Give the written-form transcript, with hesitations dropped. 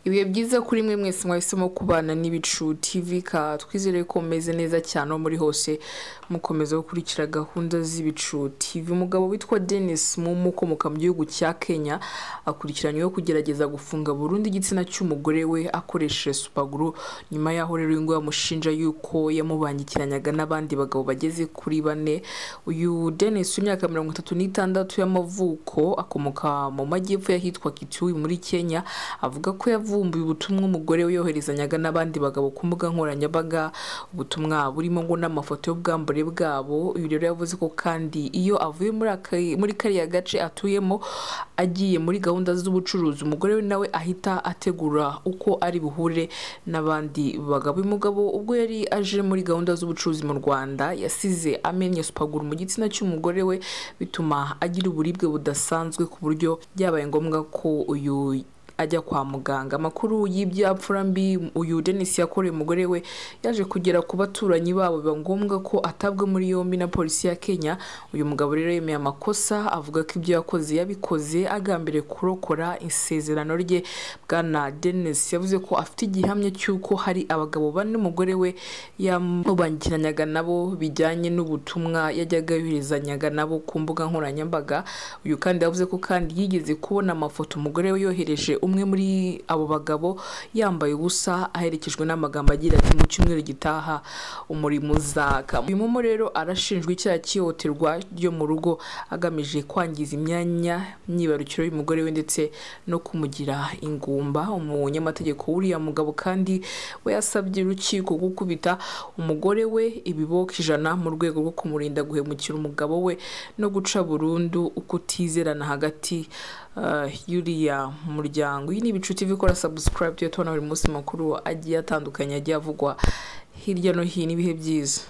Ibihe byiza kuri mwe mwese mwahisemo kubana n'Ibicu TV ka twizere ko meze neza cyane aho muri hose mukomeza gukurikira gahunda z'Ibicu TV. Umugabo witwa Dennis Mumu ukomoka mu gihugu cya Kenya akurikiranyweho kugerageza gufunga burundu igitsina cy'umugore we akoresheje supaguru nyuma yaho rero ngo yamushinja yuko yamubangikiranyaga n'abandi bagabo bageze kuri bane. Uyu Dennis w'imyaka 36 y'amavuko akomoka mu majyepfo yahitwa Kitui muri Kenya avuga ko yavumbuye ubutumwa umugore we yoherezanyaga n'abandi bagabo ku mbuga nkoranyambaga, ubutumwa burimo ngo n'amafoto y'ubwambure bwabo. Uyu rero yavuze ko kandi iyo avuye muri kariya gace atuyemo agiye muri gahunda z'ubucuruzi umugore we nawe ahita ategura uko ari buhure n'abandi bagabo. Uyu mugabo ubwo yari aje muri gahunda z'ubucuruzi mu Rwanda yasize amenye supaguru mu gitsina cy'umugore we bituma agira uburibwe budasanzwe ku buryo byabaye ngombwa ko uyu ajya kwa muganga. Amakuru y'ibyapfura mbi uyu Dennis yakoreye umugore we yaje kugera ku baturanyi babo biba ngombwa ko atabwa muri yombi na polisi ya Kenya. Uyu mugabo rero yemeye amakosa avuga ko ibyo yakoze yabikoze agambiriye kurokora isezerano rye. Bwana Dennis yavuze ko afite igihamya cy'uko hari abagabo bane umugore we yamubangikiranyaga nabo bijyanye n'ubutumwa yajyaga yoherezanyaga nabo ku mbuga nkoranyambaga. Uyu kandi yavuze ko kandi yigeze kubona amafoto umugore we yohereje umwe muri abo bagabo yambaye ubusa aherekejwe n'amagambo agira ati mu cyumweru gitaha umurimo uzaka. Uyu mumo rero arashinjwa icyaha cy'ihohoterwa ryo mu rugo agamije kwangiza imyanya myibarukiro y'umugore we ndetse no kumugira ingumba. Umunyamategeko w'uriya mugabo kandi we yasabye urukiko gukubita umugore we ibiboko 100 mu rwego rwo kumurinda guhemukira umugabo we no guca burundu ukutizerana hagati y'uriya muryango. Iyi ni Ibicu TV, kora subscribe tuyatona buri munsi makuru agiye atandukanye agiye avugwa hirya no hino. Ibihe byiza.